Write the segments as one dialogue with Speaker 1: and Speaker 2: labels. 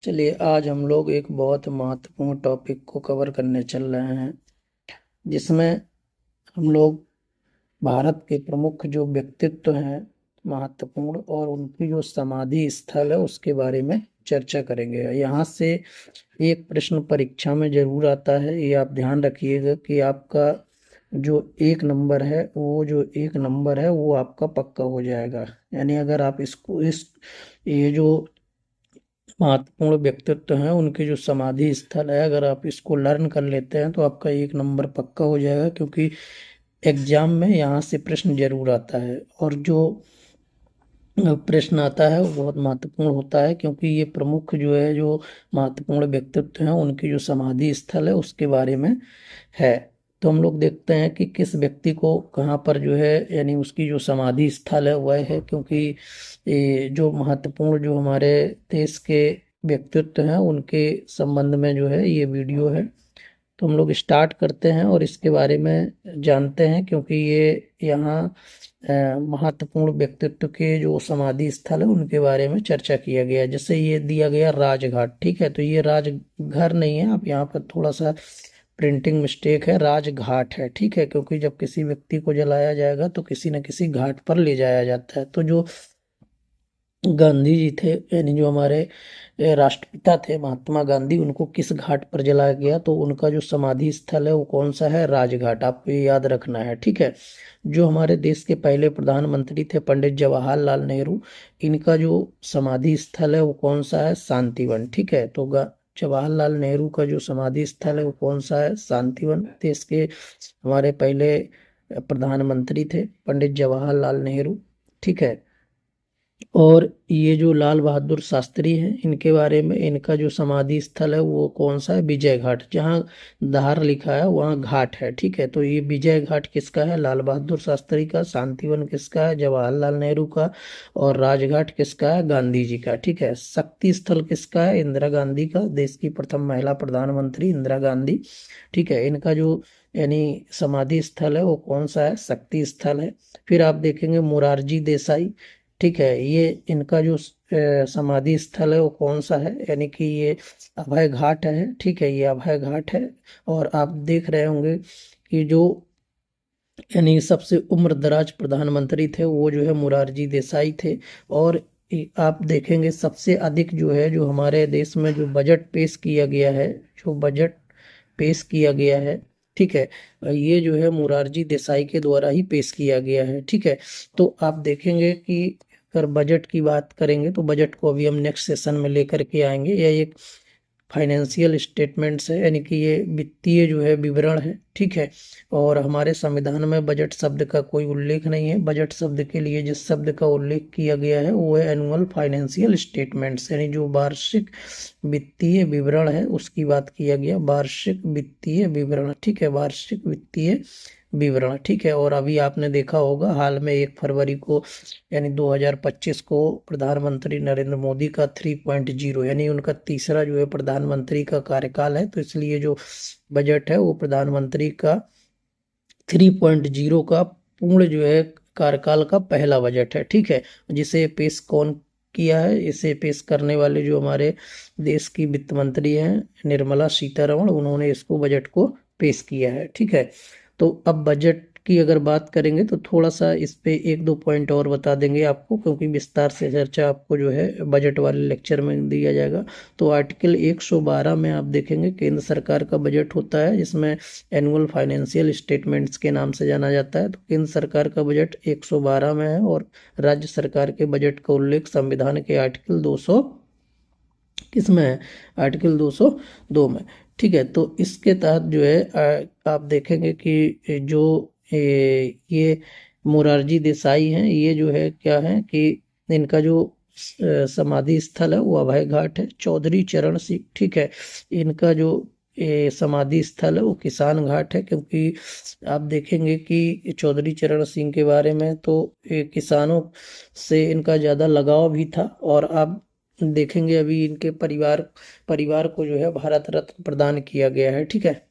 Speaker 1: चलिए आज हम लोग एक बहुत महत्वपूर्ण टॉपिक को कवर करने चल रहे हैं, जिसमें हम लोग भारत के प्रमुख जो व्यक्तित्व हैं महत्वपूर्ण और उनकी जो समाधि स्थल है उसके बारे में चर्चा करेंगे। यहाँ से एक प्रश्न परीक्षा में जरूर आता है, ये आप ध्यान रखिएगा कि आपका जो एक नंबर है वो आपका पक्का हो जाएगा। यानी अगर आप इसको ये जो महत्वपूर्ण व्यक्तित्व हैं उनके जो समाधि स्थल है, अगर आप इसको लर्न कर लेते हैं तो आपका एक नंबर पक्का हो जाएगा, क्योंकि एग्जाम में यहाँ से प्रश्न जरूर आता है। और जो प्रश्न आता है वो बहुत महत्वपूर्ण होता है, क्योंकि ये प्रमुख जो महत्वपूर्ण व्यक्तित्व हैं उनकी जो समाधि स्थल है उसके बारे में है। तो हम लोग देखते हैं कि किस व्यक्ति को कहाँ पर यानी उसकी जो समाधि स्थल है वह है, क्योंकि ये जो महत्वपूर्ण जो हमारे देश के व्यक्तित्व हैं उनके संबंध में ये वीडियो है। तो हम लोग स्टार्ट करते हैं और इसके बारे में जानते हैं, क्योंकि ये यहाँ महत्वपूर्ण व्यक्तित्व के जो समाधि स्थल है उनके बारे में चर्चा किया गया है। जैसे ये दिया गया राजघाट, ठीक है, तो ये राजघर नहीं है, आप यहाँ पर थोड़ा सा प्रिंटिंग मिस्टेक है, राजघाट है, ठीक है, क्योंकि जब किसी व्यक्ति को जलाया जाएगा तो किसी न किसी घाट पर ले जाया जाता है। तो जो गांधी जी थे, यानी जो हमारे राष्ट्रपिता थे महात्मा गांधी, उनको किस घाट पर जलाया गया, तो उनका जो समाधि स्थल है वो कौन सा है, राजघाट। आपको ये याद रखना है, ठीक है। जो हमारे देश के पहले प्रधानमंत्री थे पंडित जवाहरलाल नेहरू, इनका जो समाधि स्थल है वो कौन सा है, शांतिवन, ठीक है। तो जवाहरलाल नेहरू का जो समाधि स्थल है वो कौन सा है, शांतिवन। देश के हमारे पहले प्रधानमंत्री थे पंडित जवाहरलाल नेहरू, ठीक है। और ये जो लाल बहादुर शास्त्री हैं, इनके बारे में, इनका जो समाधि स्थल है वो कौन सा है, विजय घाट। जहाँ धार लिखा है वहाँ घाट है, ठीक है। तो ये विजय घाट किसका है, लाल बहादुर शास्त्री का। शांतिवन किसका है, जवाहरलाल नेहरू का। और राजघाट किसका है, गांधी जी का, ठीक है। शक्ति स्थल किसका है, इंदिरा गांधी का, देश की प्रथम महिला प्रधानमंत्री इंदिरा गांधी, ठीक है। इनका जो यानी समाधि स्थल है वो कौन सा है, शक्ति स्थल है। फिर आप देखेंगे मोरारजी देसाई, ठीक है, ये इनका जो समाधि स्थल है वो कौन सा है, यानी कि ये अभय घाट है, ठीक है, ये अभय घाट है। और आप देख रहे होंगे कि जो यानी सबसे उम्र दराज प्रधानमंत्री थे वो मोरारजी देसाई थे। और आप देखेंगे सबसे अधिक जो हमारे देश में जो बजट पेश किया गया है, जो बजट पेश किया गया है, ठीक है, ये मोरारजी देसाई के द्वारा ही पेश किया गया है, ठीक है। तो आप देखेंगे कि अगर बजट की बात करेंगे तो बजट को अभी हम नेक्स्ट सेशन में लेकर के आएंगे। यह एक फाइनेंशियल स्टेटमेंट्स है, यानी कि ये वित्तीय विवरण है, ठीक है। और हमारे संविधान में बजट शब्द का कोई उल्लेख नहीं है। बजट शब्द के लिए जिस शब्द का उल्लेख किया गया है वो है एनुअल फाइनेंशियल स्टेटमेंट्स, यानी जो वार्षिक वित्तीय विवरण है उसकी बात किया गया, वार्षिक वित्तीय विवरण, ठीक है, वार्षिक वित्तीय विवरण, ठीक है। और अभी आपने देखा होगा हाल में 1 फरवरी को यानी 2025 को प्रधानमंत्री नरेंद्र मोदी का 3.0 यानी उनका तीसरा प्रधानमंत्री का कार्यकाल है, तो इसलिए जो बजट है वो प्रधानमंत्री का 3.0 का पूर्ण कार्यकाल का पहला बजट है, ठीक है। जिसे पेश कौन किया है, इसे पेश करने वाले जो हमारे देश की वित्त मंत्री हैं निर्मला सीतारमण, उन्होंने इसको बजट को पेश किया है, ठीक है। तो अब बजट की अगर बात करेंगे तो थोड़ा सा इस पे 1-2 पॉइंट और बता देंगे आपको, क्योंकि विस्तार से चर्चा आपको बजट वाले लेक्चर में दिया जाएगा। तो आर्टिकल 112 में आप देखेंगे केंद्र सरकार का बजट होता है, जिसमें एनुअल फाइनेंशियल स्टेटमेंट्स के नाम से जाना जाता है। तो केंद्र सरकार का बजट 112 में है, और राज्य सरकार के बजट का उल्लेख संविधान के आर्टिकल 200 किसमें है, आर्टिकल 202 में, ठीक है। तो इसके तहत आप देखेंगे कि जो ये मोरारजी देसाई हैं, ये क्या है कि इनका जो समाधि स्थल है वो अभय घाट है। चौधरी चरण सिंह, ठीक है, इनका जो समाधि स्थल है वो किसान घाट है, क्योंकि आप देखेंगे कि चौधरी चरण सिंह के बारे में तो किसानों से इनका ज़्यादा लगाव भी था। और आप देखेंगे अभी इनके परिवार को भारत रत्न प्रदान किया गया है, ठीक है।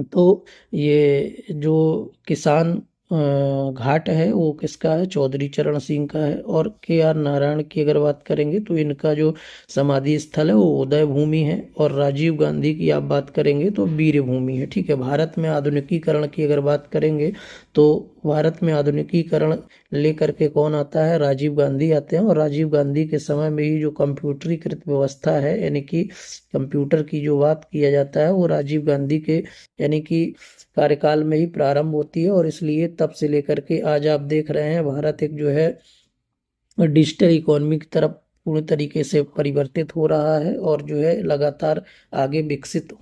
Speaker 1: तो ये जो किसान घाट है वो किसका है, चौधरी चरण सिंह का है। और KR नारायण की अगर बात करेंगे तो इनका जो समाधि स्थल है वो उदय भूमि है। और राजीव गांधी की आप बात करेंगे तो वीर भूमि है। ठीक है, भारत में आधुनिकीकरण की अगर बात करेंगे तो भारत में आधुनिकीकरण लेकर के कौन आता है, राजीव गांधी आते हैं। और राजीव गांधी के समय में ही जो कंप्यूटरीकृत व्यवस्था है, यानी कि कंप्यूटर की जो बात किया जाता है वो राजीव गांधी के यानी कि कार्यकाल में ही प्रारंभ होती है। और इसलिए तब से लेकर के आज आप देख रहे हैं भारत एक जो है डिजिटल इकोनॉमी की तरफ पूर्ण तरीके से परिवर्तित हो रहा है। और जो है लगातार आगे विकसित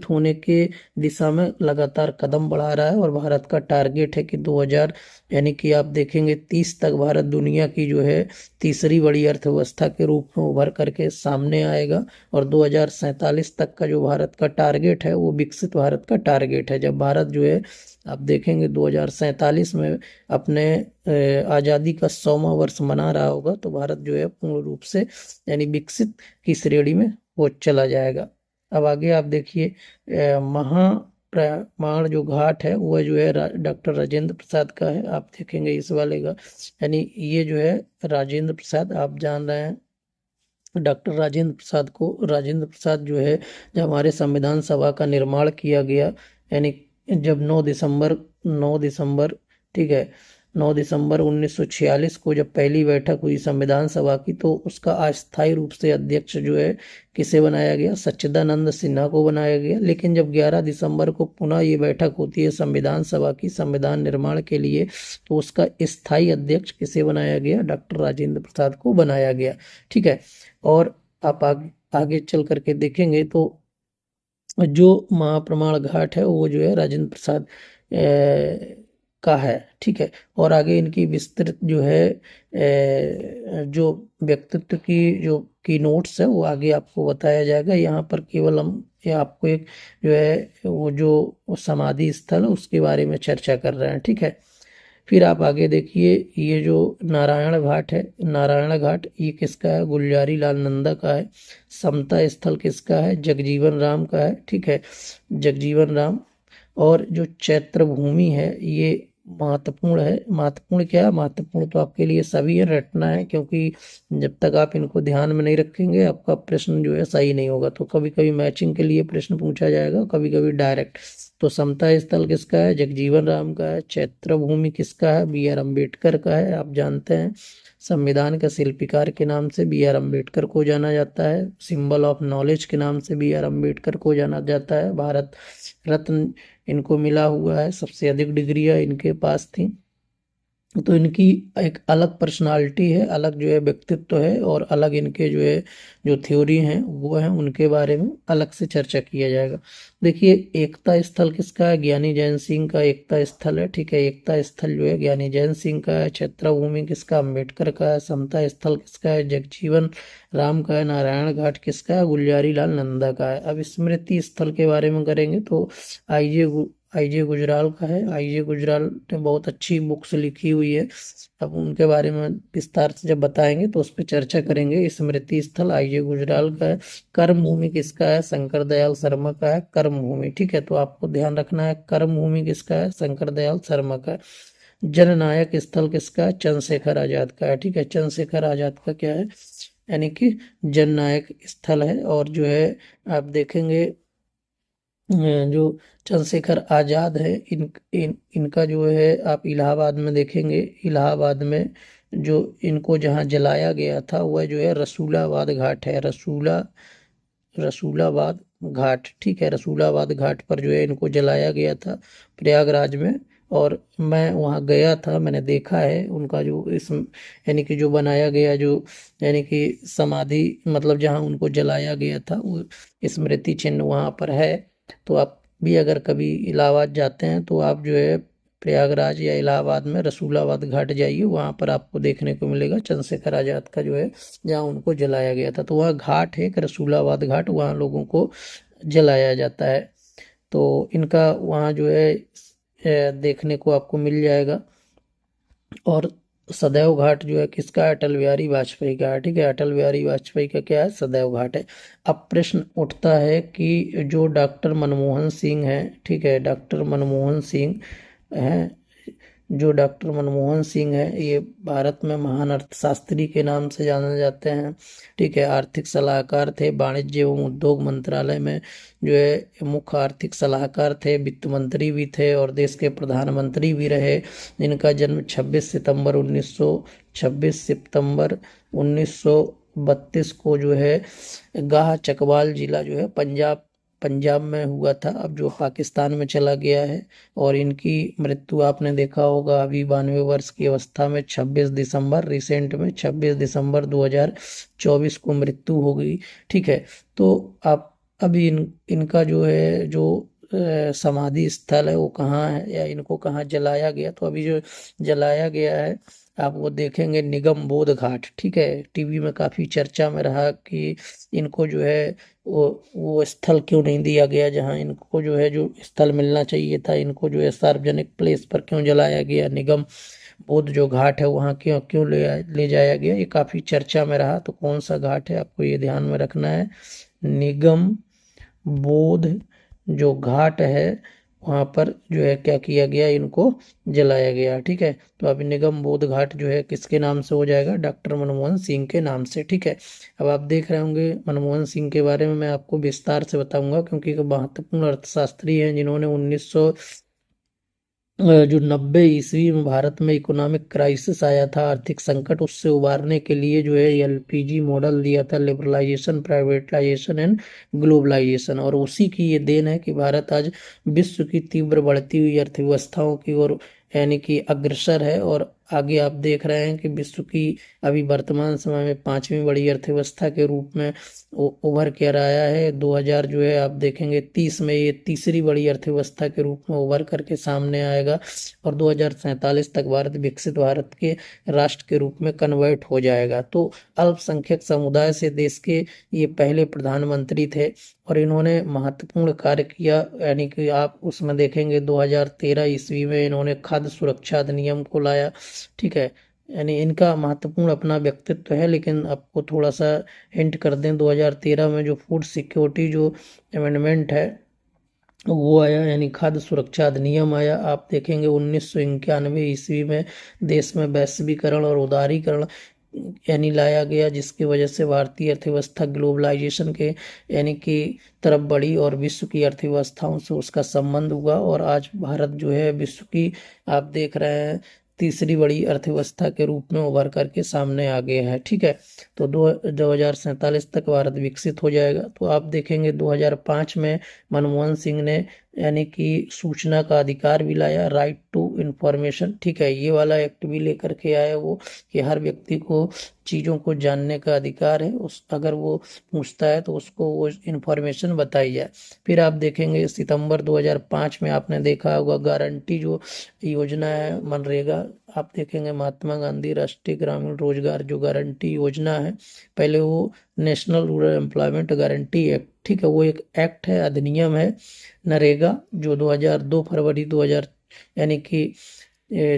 Speaker 1: होने के दिशा में लगातार कदम बढ़ा रहा है। और भारत का टारगेट है कि 2000 यानी कि आप देखेंगे 30 तक भारत दुनिया की जो है तीसरी बड़ी अर्थव्यवस्था के रूप में उभर करके सामने आएगा। और 2047 तक का जो भारत का टारगेट है वो विकसित भारत का टारगेट है। जब भारत जो है आप देखेंगे 2047 में अपने आज़ादी का 100वां वर्ष मना रहा होगा तो भारत जो है पूर्ण रूप से यानी विकसित की श्रेणी में वो चला जाएगा। अब आगे आप देखिए महाप्रमाण जो घाट है वो जो है डॉक्टर राजेंद्र प्रसाद का है। आप देखेंगे इस वाले का यानी ये जो है राजेंद्र प्रसाद, आप जान रहे हैं डॉक्टर राजेंद्र प्रसाद को। राजेंद्र प्रसाद जो है जब हमारे संविधान सभा का निर्माण किया गया, यानी जब 9 दिसंबर ठीक है 9 दिसंबर 1946 को जब पहली बैठक हुई संविधान सभा की, तो उसका अस्थायी रूप से अध्यक्ष जो है किसे बनाया गया, सच्चिदानंद सिन्हा को बनाया गया। लेकिन जब 11 दिसंबर को पुनः ये बैठक होती है संविधान सभा की संविधान निर्माण के लिए, तो उसका स्थायी अध्यक्ष किसे बनाया गया, डॉक्टर राजेंद्र प्रसाद को बनाया गया। ठीक है, और आप आगे चल करके देखेंगे तो जो महाप्रमाण घाट है वो जो है राजेंद्र प्रसाद का है। ठीक है, और आगे इनकी विस्तृत जो है जो व्यक्तित्व की जो की नोट्स है वो आगे आपको बताया जाएगा। यहाँ पर केवल हम ये आपको एक जो है वो जो समाधि स्थल है उसके बारे में चर्चा कर रहे हैं। ठीक है, फिर आप आगे देखिए ये जो नारायण घाट है, नारायण घाट ये किसका है, गुलजारी लाल नंदा का है। समता स्थल किसका है, जगजीवन राम का है। ठीक है, जगजीवन राम। और जो चैत्र भूमि है ये महत्वपूर्ण है। महत्वपूर्ण क्या है, महत्वपूर्ण तो आपके लिए सभी है, रटना है, क्योंकि जब तक आप इनको ध्यान में नहीं रखेंगे आपका प्रश्न जो है सही नहीं होगा। तो कभी कभी मैचिंग के लिए प्रश्न पूछा जाएगा, कभी कभी डायरेक्ट। तो समता स्थल किसका है, जगजीवन राम का है। चैत्र भूमि किसका है, BR अम्बेडकर का है। आप जानते हैं संविधान के शिल्पकार के नाम से BR अम्बेडकर को जाना जाता है। सिंबल ऑफ नॉलेज के नाम से BR अम्बेडकर को जाना जाता है। भारत रत्न इनको मिला हुआ है, सबसे अधिक डिग्रियां इनके पास थी। तो इनकी एक अलग पर्सनालिटी है, अलग जो है व्यक्तित्व है, और अलग इनके जो है जो थ्योरी हैं वो है, उनके बारे में अलग से चर्चा किया जाएगा। देखिए एकता स्थल किसका है, ज्ञानी जैन सिंह का एकता स्थल है। ठीक है, एकता स्थल जो है ज्ञानी जैन सिंह का है। क्षेत्र भूमि किसका, अम्बेडकर का है। समता स्थल किसका है, जगजीवन राम का है। नारायण घाट किसका है, गुलजारी लाल नंदा का है। अब स्मृति स्थल के बारे में करेंगे तो आईजे गुजराल का है। आईजे गुजराल ने बहुत अच्छी बुक्स लिखी हुई है। अब उनके बारे में विस्तार से जब बताएंगे तो उस पर चर्चा करेंगे। स्मृति स्थल आईजे गुजराल का है। कर्म भूमि किसका है, शंकर दयाल शर्मा का है। कर्म भूमि, ठीक है, तो आपको ध्यान रखना है कर्म भूमि किसका है, शंकर दयाल शर्मा का है। जननायक स्थल किसका है, चंद्रशेखर आजाद का है। ठीक है, चंद्रशेखर आजाद का क्या है, यानी कि जननायक स्थल है। और जो है आप देखेंगे जो चंद्रशेखर आजाद है इनका जो है आप इलाहाबाद में देखेंगे। इलाहाबाद में जो इनको जहाँ जलाया गया था वह जो है रसूलाबाद घाट है। रसूलाबाद घाट, ठीक है, रसूलाबाद घाट पर जो है इनको जलाया गया था प्रयागराज में। और मैं वहाँ गया था, मैंने देखा है उनका जो इस यानी कि जो बनाया गया जो यानी कि समाधि, मतलब जहाँ उनको जलाया गया था वो स्मृति चिन्ह वहाँ पर है। तो आप भी अगर कभी इलाहाबाद जाते हैं तो आप जो है प्रयागराज या इलाहाबाद में रसूलाबाद घाट जाइए, वहाँ पर आपको देखने को मिलेगा चंद्रशेखर आजाद का जो है जहाँ उनको जलाया गया था। तो वह घाट है एक रसूलाबाद घाट, वहाँ लोगों को जलाया जाता है। तो इनका वहाँ जो है देखने को आपको मिल जाएगा। और सदैव घाट जो है किसका है? अटल बिहारी वाजपेयी का है। ठीक है, अटल बिहारी वाजपेयी का क्या है? सदैव घाट है। अब प्रश्न उठता है कि जो डॉक्टर मनमोहन सिंह है, ठीक है, डॉक्टर मनमोहन सिंह हैं, जो डॉक्टर मनमोहन सिंह है, ये भारत में महान अर्थशास्त्री के नाम से जाने जाते हैं। ठीक है, आर्थिक सलाहकार थे, वाणिज्य एवं उद्योग मंत्रालय में जो है मुख्य आर्थिक सलाहकार थे, वित्त मंत्री भी थे और देश के प्रधानमंत्री भी रहे। इनका जन्म 26 सितंबर 1932 को जो है गाह चकवाल जिला जो है पंजाब में हुआ था, अब जो पाकिस्तान में चला गया है। और इनकी मृत्यु आपने देखा होगा अभी 92 वर्ष की अवस्था में 26 दिसंबर 2024 को मृत्यु हो गई। ठीक है, तो आप अभी इनका जो है जो समाधि स्थल है वो कहाँ है या इनको कहाँ जलाया गया? तो अभी जो जलाया गया है आप वो देखेंगे निगम बोध घाट। ठीक है, टीवी में काफी चर्चा में रहा कि इनको जो है वो स्थल क्यों नहीं दिया गया जहां इनको जो है जो स्थल मिलना चाहिए था, इनको जो है सार्वजनिक प्लेस पर क्यों जलाया गया? निगम बोध जो घाट है वहां क्यों क्यों ले जाया गया? ये काफी चर्चा में रहा। तो कौन सा घाट है आपको ये ध्यान में रखना है, निगम बोध जो घाट है वहां पर जो है क्या किया गया? इनको जलाया गया। ठीक है, तो अभी निगम बोध घाट जो है किसके नाम से हो जाएगा? डॉक्टर मनमोहन सिंह के नाम से। ठीक है, अब आप देख रहे होंगे मनमोहन सिंह के बारे में मैं आपको विस्तार से बताऊंगा क्योंकि एक महत्वपूर्ण अर्थशास्त्री हैं जिन्होंने 1900 जो 90 ईस्वी में भारत में इकोनॉमिक क्राइसिस आया था, आर्थिक संकट, उससे उबारने के लिए जो है एलपीजी मॉडल दिया था, लिबरलाइजेशन, प्राइवेटाइजेशन एंड ग्लोबलाइजेशन। और उसी की ये देन है कि भारत आज विश्व की तीव्र बढ़ती हुई अर्थव्यवस्थाओं की ओर यानी कि अग्रसर है। और आगे आप देख रहे हैं कि विश्व की अभी वर्तमान समय में 5वीं बड़ी अर्थव्यवस्था के रूप में उभर कर आया है। 2000 जो है आप देखेंगे 30 में ये तीसरी बड़ी अर्थव्यवस्था के रूप में उभर करके सामने आएगा और 2047 तक भारत विकसित भारत के राष्ट्र के रूप में कन्वर्ट हो जाएगा। तो अल्पसंख्यक समुदाय से देश के ये पहले प्रधानमंत्री थे और इन्होंने महत्वपूर्ण कार्य किया। यानी कि आप उसमें देखेंगे 2013 ईस्वी में इन्होंने खाद्य सुरक्षा अधिनियम को लाया। ठीक है, यानी इनका महत्वपूर्ण अपना व्यक्तित्व है। लेकिन आपको थोड़ा सा हिंट कर दें, 2013 में जो फूड सिक्योरिटी जो अमेंडमेंट है वो आया, यानी खाद्य सुरक्षा अधिनियम आया। आप देखेंगे 1991 ईस्वी में देश में वैश्वीकरण और उदारीकरण यानी लाया गया, जिसकी वजह से भारतीय अर्थव्यवस्था ग्लोबलाइजेशन के यानी कि तरफ बढ़ी और विश्व की अर्थव्यवस्थाओं से उसका संबंध हुआ। और आज भारत जो है विश्व की आप देख रहे हैं तीसरी बड़ी अर्थव्यवस्था के रूप में उभर करके सामने आ गया है। ठीक है, तो 2047 तक भारत विकसित हो जाएगा। तो आप देखेंगे 2005 में मनमोहन सिंह ने यानी कि सूचना का अधिकार भी लाया, राइट टू इंफॉर्मेशन। ठीक है, ये वाला एक्ट भी लेकर के आया वो कि हर व्यक्ति को चीज़ों को जानने का अधिकार है, उस अगर वो पूछता है तो उसको वो इन्फॉर्मेशन बताई जाए। फिर आप देखेंगे सितंबर 2005 में आपने देखा होगा गारंटी जो योजना है मनरेगा, आप देखेंगे महात्मा गांधी राष्ट्रीय ग्रामीण रोजगार जो गारंटी योजना है, पहले वो national rural employment guarantee act, ठीक है, वो एक एक्ट है, अधिनियम है नरेगा जो 2002 फरवरी 2000 यानी कि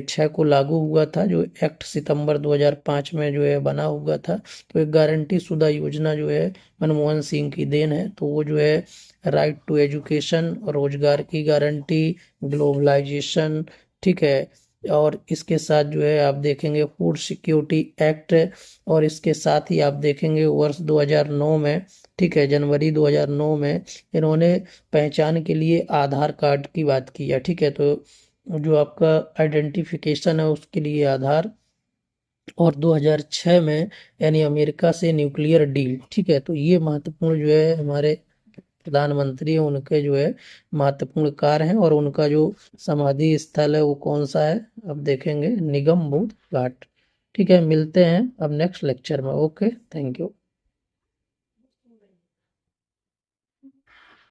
Speaker 1: 6 को लागू हुआ था। जो एक्ट सितंबर 2005 में जो है बना हुआ था। तो एक गारंटी शुदा योजना जो है मनमोहन सिंह की देन है। तो वो जो है राइट टू एजुकेशन, रोजगार की गारंटी, ग्लोबलाइजेशन, ठीक है, और इसके साथ जो है आप देखेंगे फूड सिक्योरिटी एक्ट, और इसके साथ ही आप देखेंगे वर्ष 2009 में, ठीक है, जनवरी 2009 में इन्होंने पहचान के लिए आधार कार्ड की बात की है। ठीक है, तो जो आपका आइडेंटिफिकेशन है उसके लिए आधार, और 2006 में यानी अमेरिका से न्यूक्लियर डील। ठीक है, तो ये महत्वपूर्ण जो है हमारे प्रधानमंत्री हैं, उनके जो है महत्वपूर्ण कार्य हैं। और उनका जो समाधि स्थल है वो कौन सा है अब देखेंगे, निगम बोध घाट। ठीक है, मिलते हैं अब नेक्स्ट लेक्चर में। Okay, thank you.